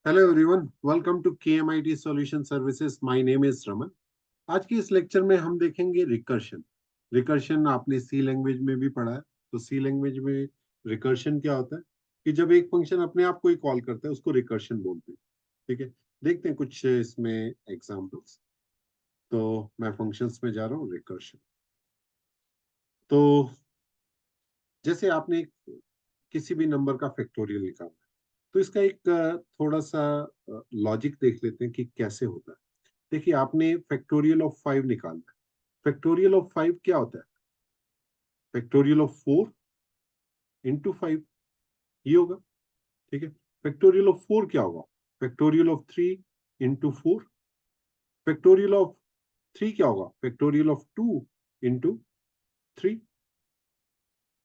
Hello everyone, welcome to KMIT solution services. My name is Raman. आज की इस lecture में हम देखेंगे रिकर्शन। रिकर्शन आपने सी लैंग्वेज में भी पढ़ा है। तो सी लैंग्वेज में रिकर्शन क्या होता है कि जब एक फंक्शन अपने आप को ही कॉल करता है उसको रिकर्शन बोलते हैं। ठीक है, देखते हैं कुछ इसमें एग्जांपल्स। तो मैं फंक्शंस में जा रहा हूँ। रिकर्शन, तो जैसे आपने किसी भी नंबर का फैक्टोरियल निकाला, तो इसका एक थोड़ा सा लॉजिक देख लेते हैं कि कैसे होता है। देखिए, आपने फैक्टोरियल ऑफ 5 निकालना है। फैक्टोरियल ऑफ 5 क्या होता है? फैक्टोरियल ऑफ 4 इंटू 5, ये होगा। ठीक है। फैक्टोरियल ऑफ 4 क्या होगा? Factorial of 3 into 4। Factorial of 3 क्या होगा? Factorial of 2 into 3।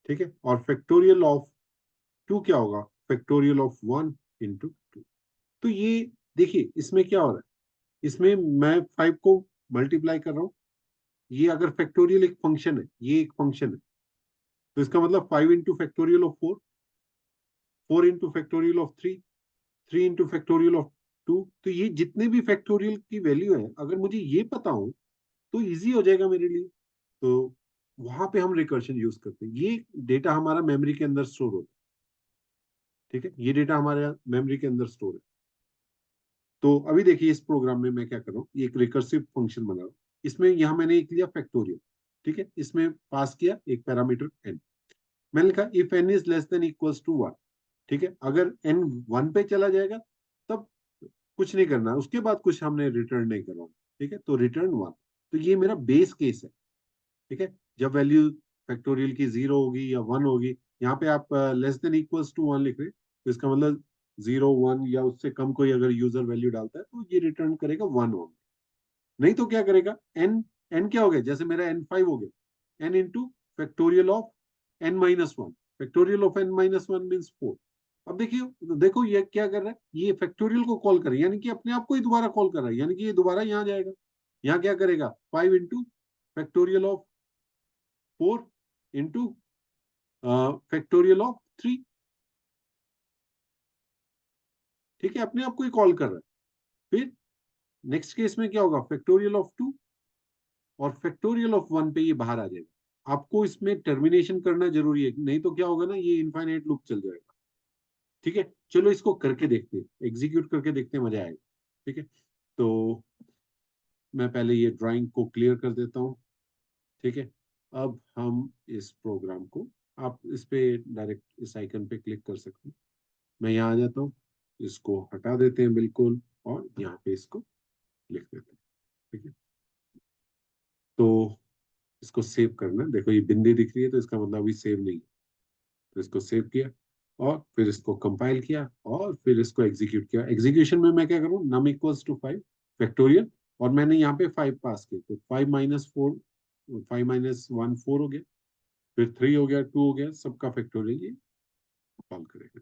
ठीक है। और फैक्टोरियल ऑफ 2 क्या होगा? Factorial of 1 into 2। तो ये देखिए, इसमें क्या हो रहा है, इसमें मैं 5 को मल्टीप्लाई कर रहा हूँ। ये अगर फैक्टोरियल एक फंक्शन है, ये एक फंक्शन है, तो इसका मतलब 5 into factorial of 4, 4 into factorial of 3, 3 into factorial of 2। तो ये जितने भी फैक्टोरियल की वैल्यू है, अगर मुझे ये पता हो तो इजी हो जाएगा मेरे लिए। तो वहां पे हम रिकर्शन यूज करते हैं। ये डेटा हमारा मेमोरी के अंदर स्टोर होता है। ठीक है, ये डेटा हमारे मेमोरी के अंदर स्टोर है। तो अभी देखिए, इस प्रोग्राम में मैं क्या कर रहा हूँ, ये एक रिकर्सिव फंक्शन बना रहा हूँ। इसमें यहाँ मैंने एक लिया फैक्टोरियल। ठीक है, इसमें पास किया एक पैरामीटर एन। मैंने लिखा if n is less than equals to 1। ठीक है, अगर एन 1 पे चला जाएगा तब कुछ नहीं करना है, उसके बाद कुछ हमने रिटर्न नहीं करना। ठीक है, तो रिटर्न 1। तो ये मेरा बेस केस है। ठीक है, जब वैल्यू फैक्टोरियल की 0 होगी या 1 होगी, यहाँ पे आप लेस देन इक्वल्स टू 1 लिख रहे हैं, तो इसका मतलब 0, 1 या उससे कम कोई अगर यूजर वैल्यू डालता है तो ये रिटर्न करेगा 1 1। नहीं तो क्या करेगा, एन, एन क्या हो गया, जैसे मेरा n5 हो गया, n into factorial of n-1। Factorial of n-1 means 4। अब देखिए, देखो ये क्या कर रहा है, ये फैक्टोरियल को कॉल कर रहा है, यानी कि अपने आप को ही दोबारा कॉल कर रहा है, यानी कि ये दोबारा यहाँ जाएगा। यहाँ क्या करेगा, 5 into factorial of 4 into factorial of 3। ठीक है, अपने आप को ही कॉल कर रहा है। फिर नेक्स्ट केस में क्या होगा, फैक्टोरियल ऑफ 2 और फैक्टोरियल ऑफ 1 पे ये बाहर आ जाएगा। आपको इसमें टर्मिनेशन करना जरूरी है, नहीं तो क्या होगा ना, ये इनफाइनाइट लूप चल जाएगा। ठीक है, चलो इसको करके देखते हैं, एग्जीक्यूट करके देखते हैं, मजा आएगा। ठीक है, तो मैं पहले ये ड्राइंग को क्लियर कर देता हूँ। ठीक है, अब हम इस प्रोग्राम को, आप इस पे डायरेक्ट इस आइकन पे क्लिक कर सकते हैं। मैं यहाँ आ जाता हूँ, इसको हटा देते हैं बिल्कुल, और यहाँ पे इसको लिख देते हैं। ठीक है, तो इसको सेव करना है। देखो ये बिंदी दिख रही है, तो इसका मतलब अभी सेव नहीं है। तो इसको सेव किया, और फिर इसको कंपाइल किया, और फिर इसको एग्जीक्यूट किया। एग्जीक्यूशन में मैं क्या करूँ, नम इक्वल्स टू 5 फैक्टोरियल, और मैंने यहाँ पे 5 पास किया, तो 5 - 4, 5 - 1 4 हो गया, फिर 3 हो गया, 2 हो गया, सबका फैक्टोरियल ये कॉल करेगा।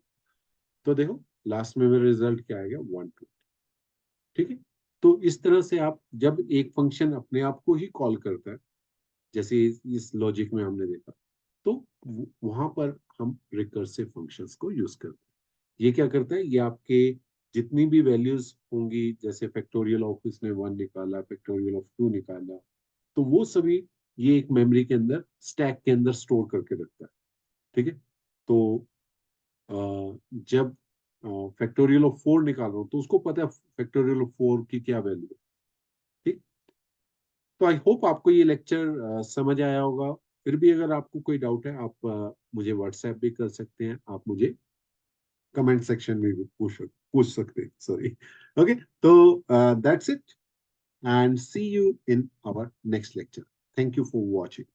तो देखो लास्ट में मेरा रिजल्ट क्या आएगा, 1 2। ठीक है, तो इस तरह से आप जब एक फंक्शन अपने आप को ही कॉल करता है, जैसे इस लॉजिक में हमने देखा, तो वहां पर हम रिकर्सिव फंक्शंस को यूज करते हैं। ये क्या करता है, ये आपके जितनी भी वैल्यूज होंगी, जैसे फैक्टोरियल ऑफ इसने 1 निकाला, फैक्टोरियल ऑफ 2 निकाला, तो वो सभी ये एक मेमोरी के अंदर, स्टैक के अंदर स्टोर करके रखता है। ठीक है, तो जब फैक्टोरियल ऑफ 4 निकाल रहा हूँ, तो उसको पता है फैक्टोरियल ऑफ 4 की क्या वैल्यू है। ठीक, तो आई होप आपको ये लेक्चर समझ आया होगा। फिर भी अगर आपको कोई डाउट है, आप मुझे व्हाट्सएप भी कर सकते हैं, आप मुझे कमेंट सेक्शन में भी पूछ सकते हैं, सॉरी। ओके, तो that's it, and see you in our next lecture. Thank you for watching.